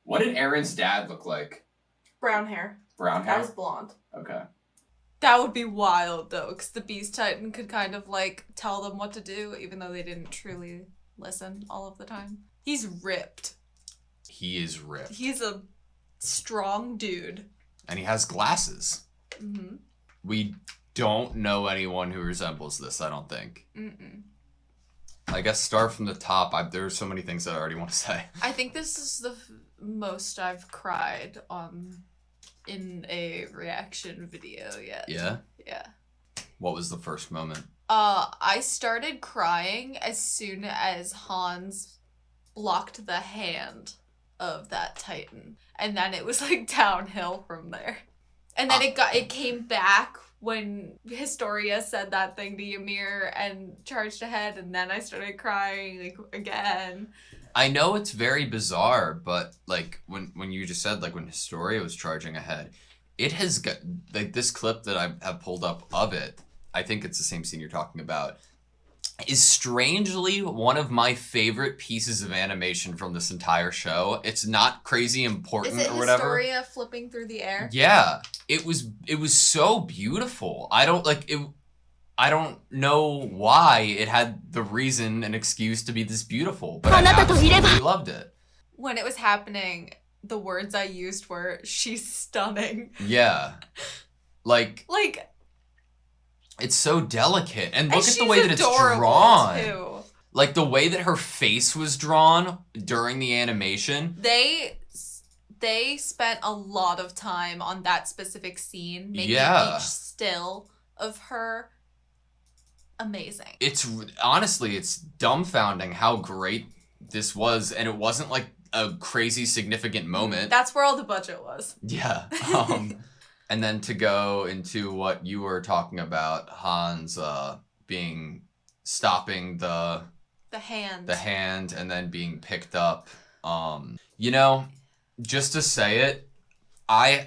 What did Aaron's dad look like? Brown hair. Brown hair? I was blonde. Okay. That would be wild, though, because the Beast Titan could kind of, like, tell them what to do, even though they didn't truly listen all of the time. He's ripped. He is ripped. He's a strong dude. And he has glasses. Mm-hmm. We don't know anyone who resembles this, I don't think. Mm-mm. I guess start from the top. There are so many things that I already want to say. I think this is the most I've cried in a reaction video yet. Yeah? Yeah. What was the first moment? I started crying as soon as Hans blocked the hand of that Titan. And then it was like downhill from there. And then it came back when Historia said that thing to Ymir and charged ahead, and then I started crying like again. I know it's very bizarre, but like when you just said like when Historia was charging ahead, it has got like this clip that I have pulled up of it. I think it's the same scene you're talking about. Is strangely one of my favorite pieces of animation from this entire show. It's not crazy important Is it or whatever. Historia flipping through the air? Yeah, it was so beautiful. I don't know why it had the reason and excuse to be this beautiful, but I absolutely loved it. When it was happening, the words I used were, "She's stunning." Yeah. Like it's so delicate. And look at the way that it's drawn. Too. Like the way that her face was drawn during the animation. They spent a lot of time on that specific scene, making each still of her amazing. It's honestly, it's dumbfounding how great this was, and it wasn't like a crazy significant moment. That's where all the budget was. Yeah. And then to go into what you were talking about, Hans stopping the hand and then being picked up. You know, just to say it, I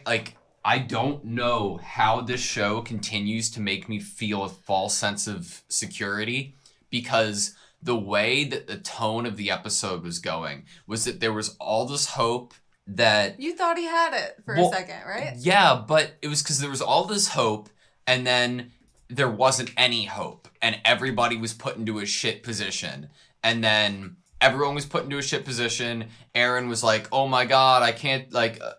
don't know how this show continues to make me feel a false sense of security, because the way that the tone of the episode was going was that there was all this hope that... You thought he had it for a second, right? Yeah, but it was because there was all this hope, and then there wasn't any hope, and everybody was put into a shit position. And then everyone was put into a shit position. Eren was like, oh my god, I can't,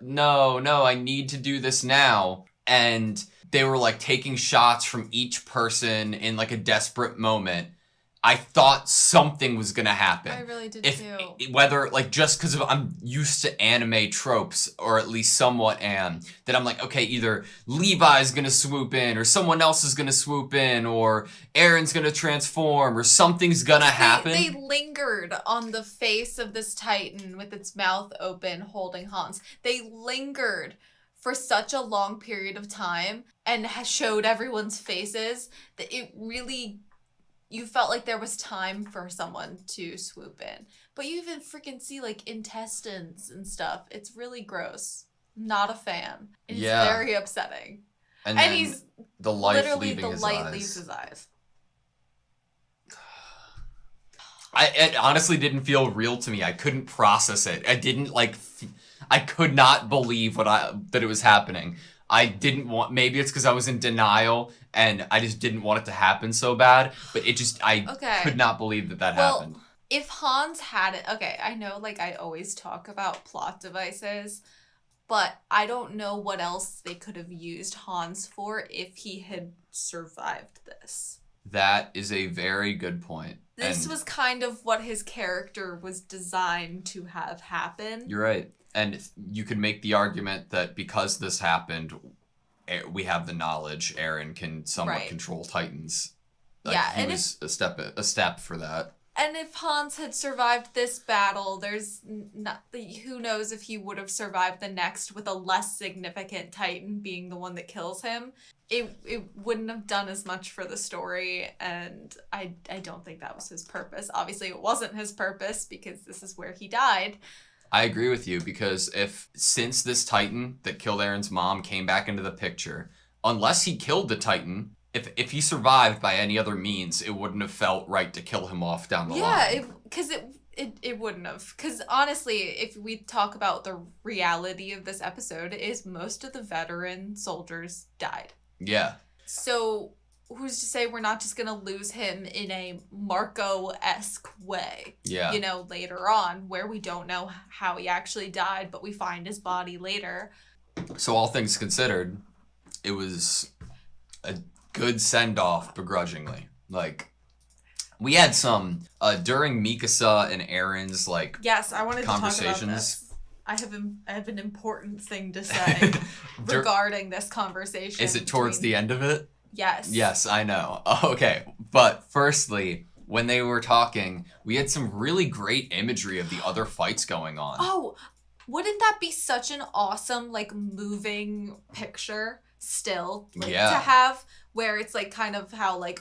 no, I need to do this now. And they were like taking shots from each person in like a desperate moment. I thought something was gonna happen. I really did too. Whether, like, just because I'm used to anime tropes, or at least somewhat am, that I'm like, okay, either Levi's gonna swoop in, or someone else is gonna swoop in, or Eren's gonna transform, or something's gonna happen. They lingered on the face of this Titan with its mouth open, holding Hans. They lingered for such a long period of time, and showed everyone's faces, that it really... You felt like there was time for someone to swoop in. But you even freaking see, like, intestines and stuff. It's really gross. Not a fan. It's very upsetting. And then he's the light literally leaving the his light eyes. leaves his eyes. It honestly didn't feel real to me. I couldn't process it. I didn't, I could not believe that it was happening. I didn't want, maybe it's because I was in denial and I just didn't want it to happen so bad, but I could not believe that happened. If Hans had it, I know I always talk about plot devices, but I don't know what else they could have used Hans for if he had survived this. That is a very good point. This was kind of what his character was designed to have happen. You're right. And you could make the argument that because this happened, we have the knowledge. Eren can somewhat control Titans. He was a step for that. And if Hans had survived this battle, there's who knows if he would have survived the next with a less significant Titan being the one that kills him. It wouldn't have done as much for the story, and I don't think that was his purpose. Obviously, it wasn't his purpose because this is where he died. I agree with you, because since this Titan that killed Eren's mom came back into the picture, unless he killed the Titan, if he survived by any other means, it wouldn't have felt right to kill him off down the line. Yeah, because It wouldn't have. Because honestly, if we talk about the reality of this episode, is most of the veteran soldiers died. Yeah. So who's to say we're not just going to lose him in a Marco-esque way? Yeah. You know, later on, where we don't know how he actually died, but we find his body later. So all things considered, it was a good send-off begrudgingly. Like, we had some, during Mikasa and Aaron's, like, yes, I wanted to talk about this. I have an important thing to say regarding this conversation. Is it towards the end of it? Yes. Yes, I know. Okay, but firstly, when they were talking, we had some really great imagery of the other fights going on. Oh, wouldn't that be such an awesome, like, moving picture still, like, to have, where it's, like, kind of how, like,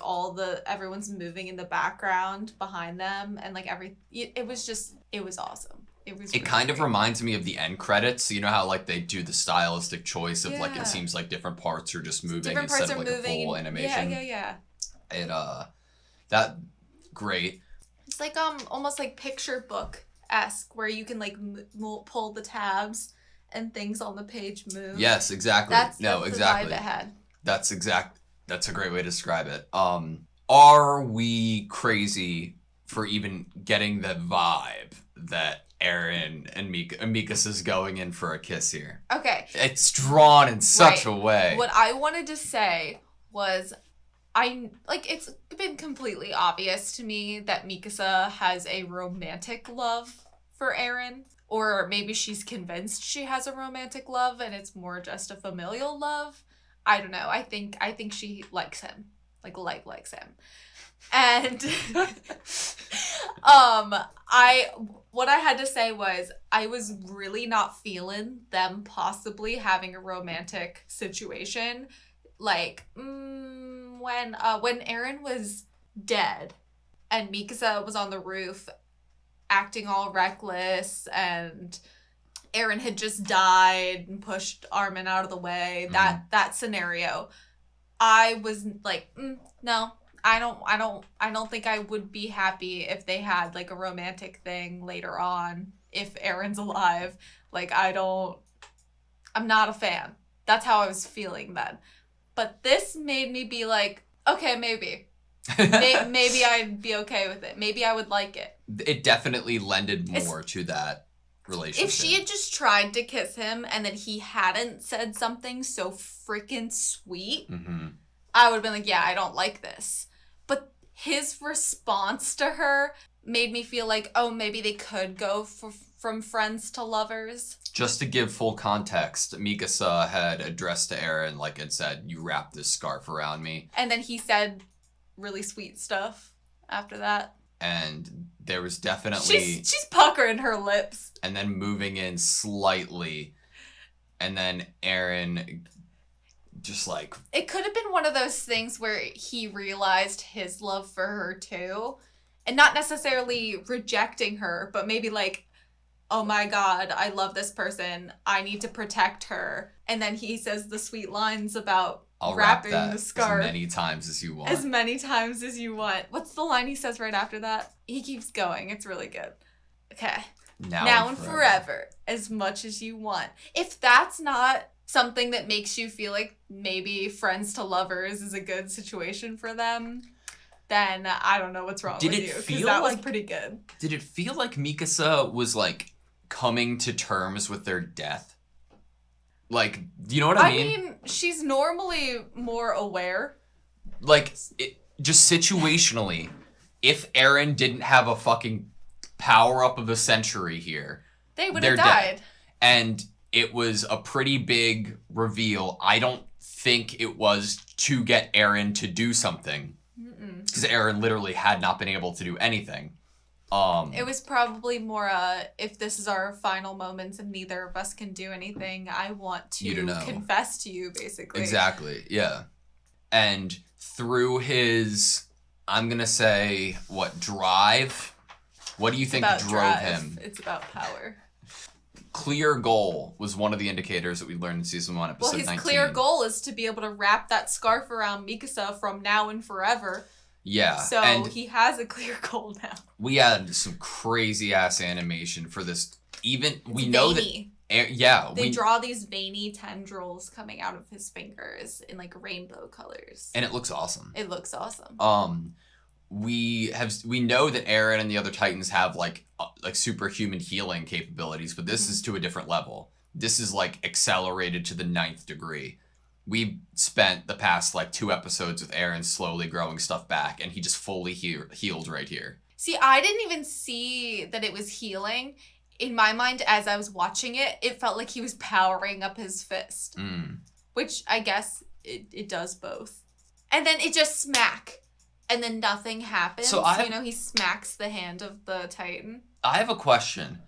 everyone's moving in the background behind them, and, like, it was awesome. It kind of reminds me of the end credits. You know how, like, they do the stylistic choice of, like, it seems like different parts are just moving instead of, like, a full animation. Yeah. That, great. It's, like, almost, like, picture book-esque, where you can, like, pull the tabs and things on the page move. Yes, exactly. That's exactly. the vibe it had. That's a great way to describe it. Are we crazy for even getting the vibe that Eren and Mikasa's going in for a kiss here? Okay. It's drawn in such a way. What I wanted to say was, it's been completely obvious to me that Mikasa has a romantic love for Eren. Or maybe she's convinced she has a romantic love and it's more just a familial love. I don't know. I think she likes him. Likes him. And what I had to say was, I was really not feeling them possibly having a romantic situation. Like, when Eren was dead and Mikasa was on the roof acting all reckless, and Eren had just died and pushed Armin out of the way. That scenario, I was like, no, I don't think I would be happy if they had, like, a romantic thing later on if Eren's alive. Like, I'm not a fan. That's how I was feeling then. But this made me be like, okay, maybe. Maybe I'd be okay with it. Maybe I would like it. It definitely lended more to that relationship. If she had just tried to kiss him and then he hadn't said something so freaking sweet, I would have been like, yeah, I don't like this. But his response to her made me feel like, oh, maybe they could go from friends to lovers. Just to give full context, Mikasa had addressed to Eren, like, and said, you wrap this scarf around me. And then he said really sweet stuff after that. And there was definitely... She's puckering her lips. And then moving in slightly. And then Eren just, like... It could have been one of those things where he realized his love for her too. And not necessarily rejecting her, but maybe like, oh my god, I love this person. I need to protect her. And then he says the sweet lines about I'll wrap wrapping that the scarf as many times as you want. As many times as you want. What's the line he says right after that? He keeps going. It's really good. Okay. Now and forever. As much as you want. If that's not something that makes you feel like maybe friends to lovers is a good situation for them, then I don't know what's wrong with you. Because that was pretty good. Did it feel like Mikasa was, like, coming to terms with their death? Like, do you know what I mean? I mean, she's normally more aware. Like, just situationally, if Eren didn't have a fucking power-up of the century here, they would have died. Dead. And it was a pretty big reveal. I don't think it was to get Eren to do something. Because Eren literally had not been able to do anything. It was probably more if this is our final moments and neither of us can do anything, I want to confess to you, basically. Exactly, yeah. And through his, I'm going to say, drive? What do you think drove him? It's about power. Clear goal was one of the indicators that we learned in season 1, episode 19. Well, his clear goal is to be able to wrap that scarf around Mikasa from now and forever. Yeah. So and he has a clear goal now. we had some crazy ass animation for this. Even we It's know veiny. that They draw these veiny tendrils coming out of his fingers in like rainbow colors. and it looks awesome. It looks awesome. We know that Eren and the other Titans have like superhuman healing capabilities, but this is to a different level. This is like accelerated to the 9th degree. We spent the past like 2 episodes with Eren slowly growing stuff back, and he just fully healed right here. See, I didn't even see that it was healing. In my mind, as I was watching it, it felt like he was powering up his fist. Which I guess it does both. And then it just smack. And then nothing happens. So he smacks the hand of the Titan. I have a question.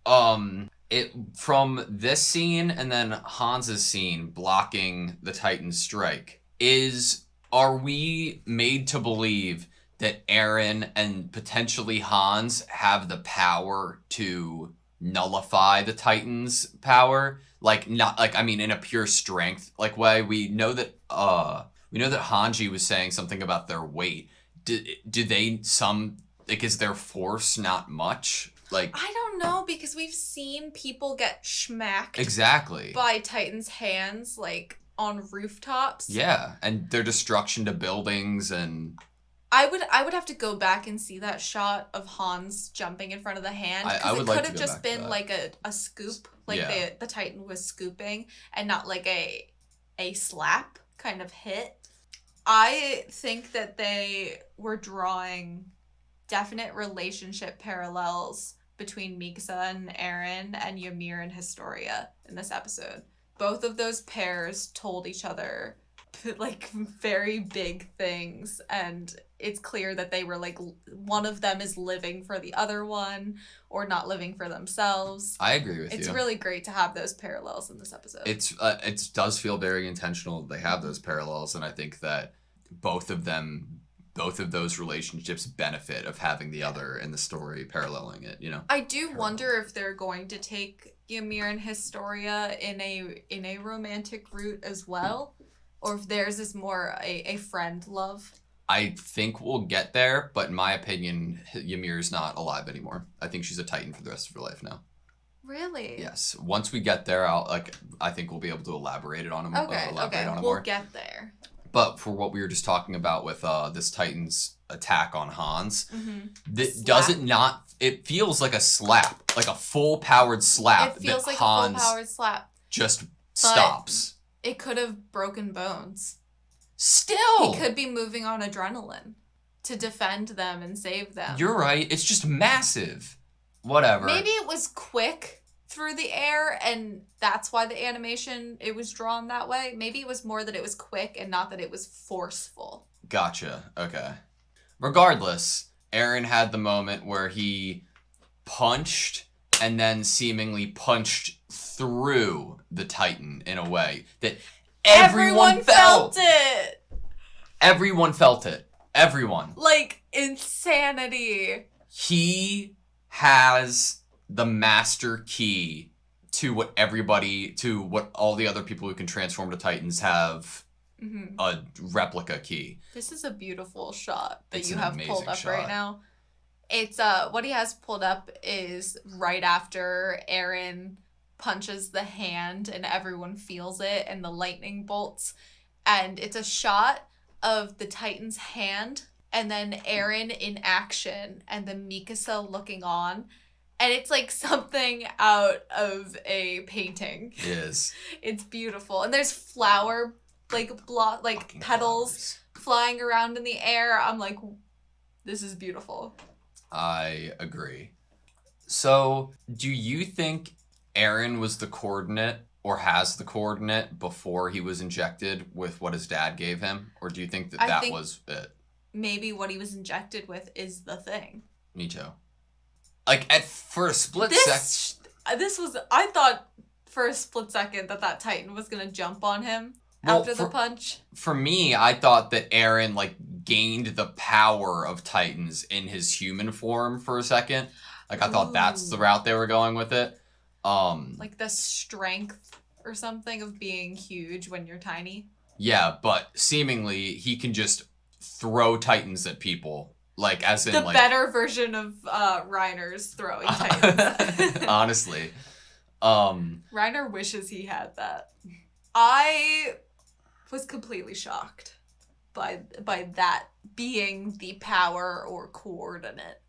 From this scene and then Hans's scene blocking the Titan strike, are we made to believe that Eren and potentially Hans have the power to nullify the Titan's power? In a pure strength like way. We know that Hanji was saying something about their weight. Do they is their force not much? I don't know, because we've seen people get schmacked exactly by Titan's hands, on rooftops. Yeah, and their destruction to buildings. And I would have to go back and see that shot of Hans jumping in front of the hand. I would like to go back to that. It could have just been a scoop, the Titan was scooping, and not a slap kind of hit. I think that they were drawing definite relationship parallels between Mikasa and Eren and Ymir and Historia in this episode. Both of those pairs told each other very big things, and it's clear that they were one of them is living for the other one or not living for themselves. I agree with you. It's really great to have those parallels in this episode. It does feel very intentional that they have those parallels, and I think that both of those relationships benefit of having the other in the story paralleling it, I do wonder if they're going to take Ymir and Historia in a romantic route as well, or if theirs is more a friend love. I think we'll get there, but in my opinion, Ymir's not alive anymore. I think she's a Titan for the rest of her life now. Really? Yes. Once we get there, I think we'll be able to elaborate on it. Okay. We'll get there. But for what we were just talking about with this Titan's attack on Hans, it feels like a slap, like a full powered slap. It feels like Hans a full powered slap. Just stops. It could have broken bones. Still! He could be moving on adrenaline to defend them and save them. You're right. It's just massive. Whatever. Maybe it was quick through the air, and that's why the animation, it was drawn that way. Maybe it was more that it was quick and not that it was forceful. Gotcha. Okay. Regardless, Eren had the moment where he punched and then seemingly punched through the Titan in a way that everyone felt it. Everyone felt it. Everyone. Insanity. He has the master key to what all the other people who can transform to Titans have a replica key. This is a beautiful shot that you have pulled up right now. It's what he has pulled up is right after Eren punches the hand and everyone feels it and the lightning bolts, and it's a shot of the Titan's hand and then Eren in action and then Mikasa looking on, and it's something out of a painting. It is. It's beautiful, and there's flower petals flying around in the air. I'm like, this is beautiful. I agree. So, do you think Eren was the coordinate or has the coordinate before he was injected with what his dad gave him? Or do you think that was it? Maybe what he was injected with is the thing. Me too. For a split second. I thought for a split second that Titan was going to jump on him after the punch. For me, I thought that Eren gained the power of Titans in his human form for a second. I thought that's the route they were going with it. The strength or something of being huge when you're tiny. Yeah, but seemingly he can just throw Titans at people. Like, as in, the like... better version of Reiner's throwing Titans. Honestly. Reiner wishes he had that. I was completely shocked by that being the power or coordinate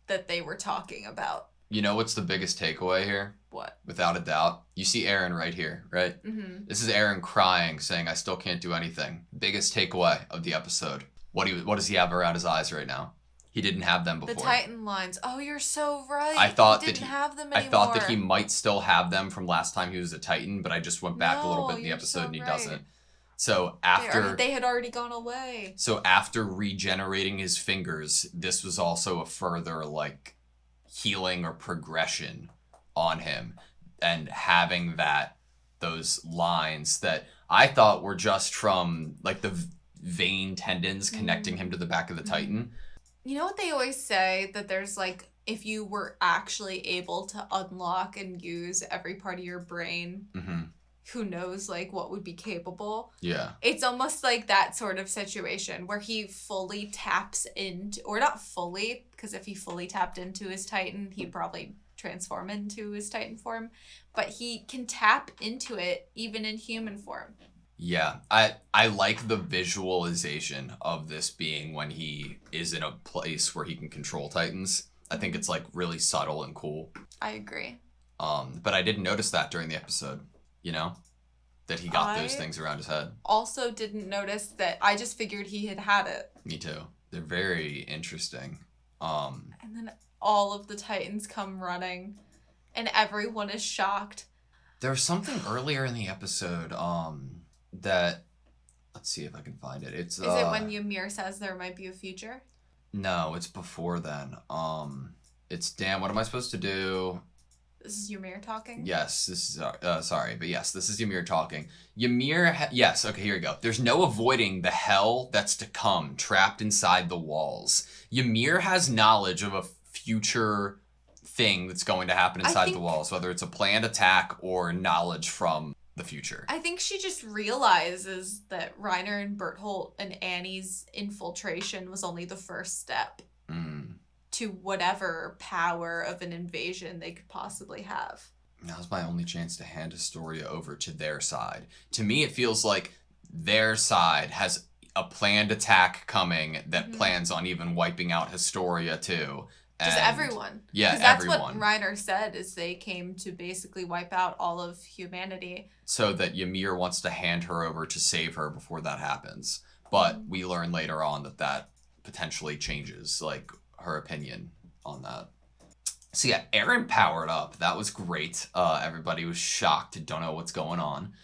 that they were talking about. You know what's the biggest takeaway here? What? Without a doubt. You see Eren right here, right? Mm-hmm. This is Eren crying, saying, I still can't do anything. Biggest takeaway of the episode. What does he have around his eyes right now? He didn't have them before. The Titan lines. Oh, you're so right. I thought he didn't have them anymore. I thought that he might still have them from last time he was a Titan, but I just went back a little bit in the episode and he doesn't. So after... They had already gone away. So after regenerating his fingers, this was also a further, like, healing or progression on him. And having those lines that I thought were just from, like, the vein tendons connecting him to the back of the Titan. You know what they always say? That there's, like, if you were actually able to unlock and use every part of your brain, who knows, like, what would be capable? Yeah. It's almost like that sort of situation where he fully taps into, or not fully, because if he fully tapped into his Titan, he'd probably transform into his Titan form, but he can tap into it even in human form. Yeah, I like the visualization of this being when he is in a place where he can control Titans. I think it's, like, really subtle and cool. I agree. But I didn't notice that during the episode, you know? That he got those things around his head. Also didn't notice that. I just figured he had it. Me too. They're very interesting. And then all of the Titans come running, and everyone is shocked. There was something earlier in the episode, that, let's see if I can find it. Is it when Ymir says there might be a future? No, it's before then. It's, damn, what am I supposed to do? This is Ymir talking? Yes, this is, sorry, but yes, this is Ymir talking. Ymir, yes, okay, here we go. There's no avoiding the hell that's to come, trapped inside the walls. Ymir has knowledge of a future thing that's going to happen inside the walls, whether it's a planned attack or knowledge from the future. I think she just realizes that Reiner and Bertholdt and Annie's infiltration was only the first step to whatever power of an invasion they could possibly have. That was my only chance to hand Historia over to their side. To me, it feels like their side has a planned attack coming that plans on even wiping out Historia too. Just everyone. Yeah, that's what Reiner said, is they came to basically wipe out all of humanity. So that Ymir wants to hand her over to save her before that happens. But we learn later on that potentially changes, like, her opinion on that. So yeah, Eren powered up. That was great. Everybody was shocked, don't know what's going on.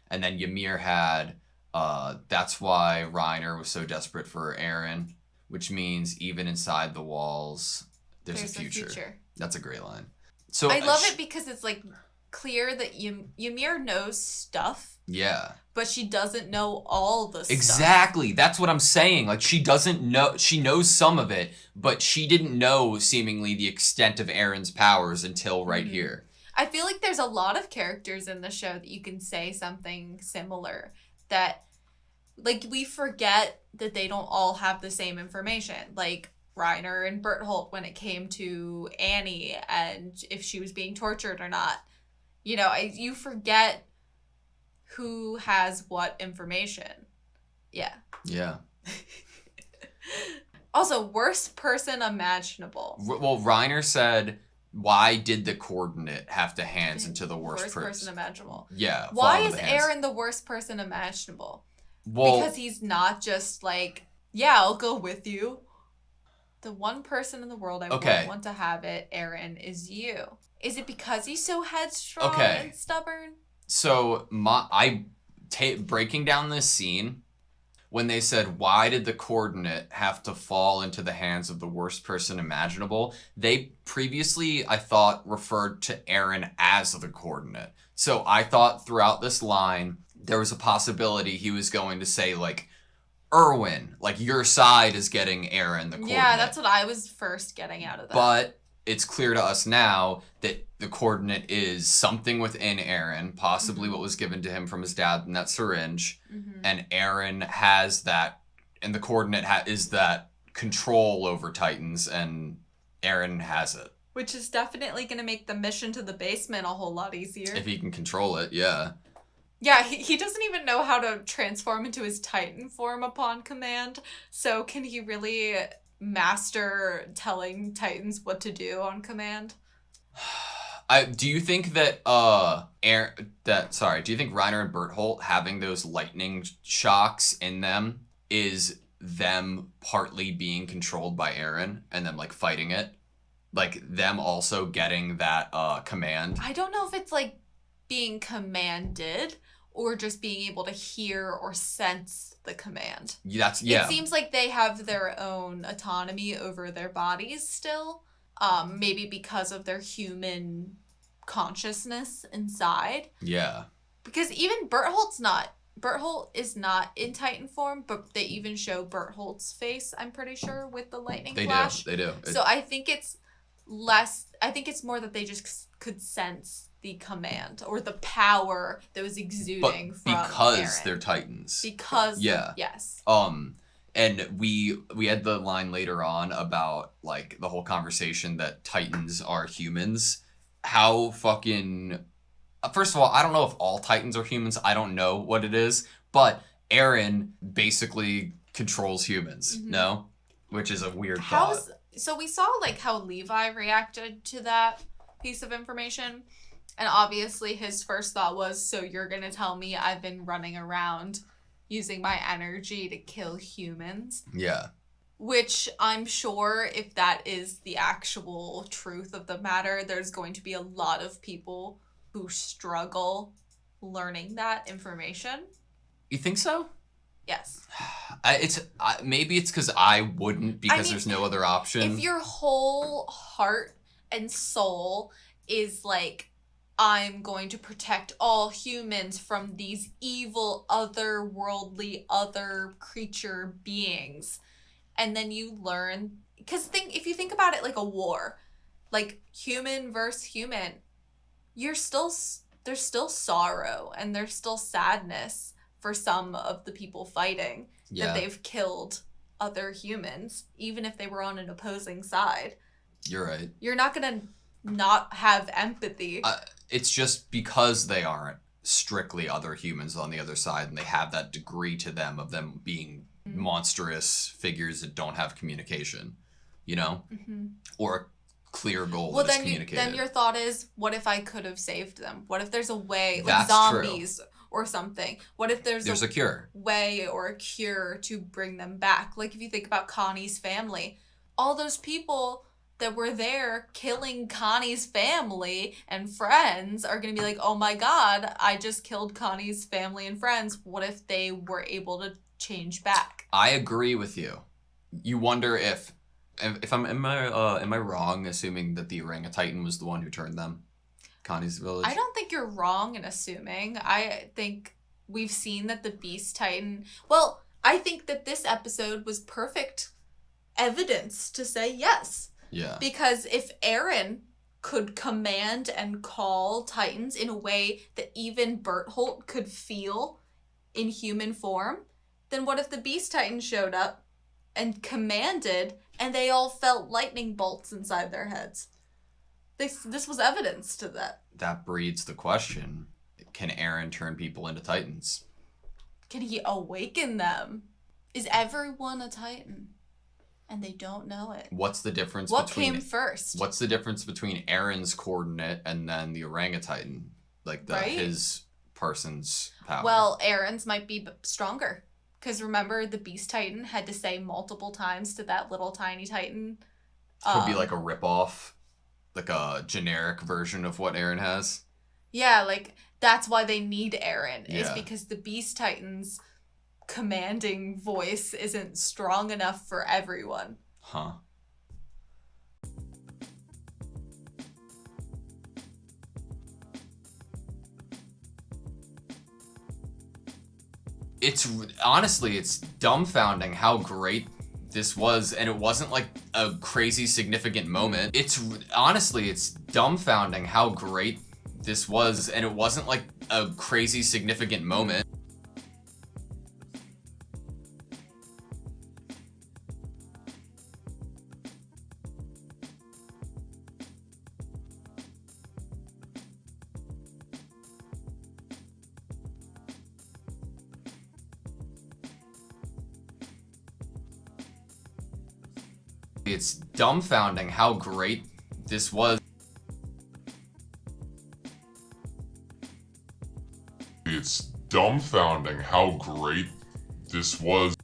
And then Ymir had, that's why Reiner was so desperate for Eren, which means even inside the walls, there's a future. That's a great line. So I love it because it's, like, clear that Ymir knows stuff. Yeah. But she doesn't know all the stuff. Exactly. That's what I'm saying. Like, she doesn't know. She knows some of it, but she didn't know, seemingly, the extent of Eren's powers until right here. I feel like there's a lot of characters in the show that you can say something similar. That, like, we forget that they don't all have the same information. Like, Reiner and Bertholdt when it came to Annie and if she was being tortured or not. You know, you forget who has what information. Yeah. Yeah. Also, worst person imaginable. Well, Reiner said, why did the coordinate have to hands into the worst person imaginable? Yeah. Why is Eren the worst person imaginable? Well, because he's not just like, yeah, I'll go with you. The one person in the world I wouldn't want to have it, Eren, is you. Is it because he's so headstrong and stubborn? So, breaking down this scene, when they said, why did the coordinate have to fall into the hands of the worst person imaginable, they previously, I thought, referred to Eren as the coordinate. So I thought throughout this line, there was a possibility he was going to say, like, Erwin, like, your side is getting Eren, the coordinate. Yeah, that's what I was first getting out of that. But it's clear to us now that the coordinate is something within Eren, possibly what was given to him from his dad in that syringe, and Eren has that And the coordinate is that control over Titans, and Eren has it. Which is definitely going to make the mission to the basement a whole lot easier. If he can control it, yeah. Yeah, he doesn't even know how to transform into his Titan form upon command. So can he really master telling Titans what to do on command? Do you think that do you think Reiner and Bertholdt having those lightning shocks in them is them partly being controlled by Eren and them like fighting it? Like them also getting that command? I don't know if it's like being commanded or just being able to hear or sense the command. Yeah. It seems like they have their own autonomy over their bodies still. Maybe because of their human consciousness inside. Yeah. Because even Bertholdt is not in Titan form, but they even show Bertholdt's face, I'm pretty sure, with the lightning flash. They do. So I think it's more that they just could sense the command or the power that was exuding from because Eren. they're Titans. Yes. And we had the line later on about like the whole conversation that Titans are humans. How fucking... First of all, I don't know if all Titans are humans. I don't know what it is. But Eren basically controls humans, no? Which is a weird thought. So we saw like how Levi reacted to that piece of information. And obviously his first thought was, so you're going to tell me I've been running around using my energy to kill humans? Yeah. Which I'm sure if that is the actual truth of the matter, there's going to be a lot of people who struggle learning that information. You think so? Yes. Maybe it's because I wouldn't, because there's no other option. If your whole heart and soul is like, I'm going to protect all humans from these evil, otherworldly, other creature beings. And then you learn... Because if you think about it like a war, like human versus human, there's still sorrow and there's still sadness for some of the people fighting that they've killed other humans, even if they were on an opposing side. You're right. You're not going to not have empathy. It's just because they aren't strictly other humans on the other side, and they have that degree to them of them being monstrous figures that don't have communication, you know? Or a clear goal that is communicated. Then your thought is, what if I could have saved them? What if there's a way, like That's zombies true. Or something? What if there's a cure way or a cure to bring them back? Like if you think about Connie's family, all those people that were there killing Connie's family and friends are going to be like, oh my God, I just killed Connie's family and friends. What if they were able to change back? I agree with you. You wonder if am I wrong assuming that the orangutan was the one who turned them? Connie's village? I don't think you're wrong in assuming. I think we've seen that the Beast Titan... Well, I think that this episode was perfect evidence to say yes. Yeah. Because if Eren could command and call Titans in a way that even Bertholdt could feel in human form, then what if the Beast Titan showed up and commanded and they all felt lightning bolts inside their heads? This was evidence to that. That breeds the question, can Eren turn people into Titans? Can he awaken them? Is everyone a Titan? And they don't know it. What's the difference What between... came first? What's the difference between Eren's coordinate and then the orangutan? Like his person's power. Well, Eren's might be stronger. Because remember, the Beast Titan had to say multiple times to that little tiny Titan. Could be like a ripoff. Like a generic version of what Eren has. Yeah, like, that's why they need Eren. Yeah. Is because the Beast Titan's commanding voice isn't strong enough for everyone. Huh. It's dumbfounding how great this was, and it wasn't like a crazy significant moment. It's dumbfounding how great this was, and it wasn't like a crazy significant moment. It's dumbfounding how great this was. It's dumbfounding how great this was.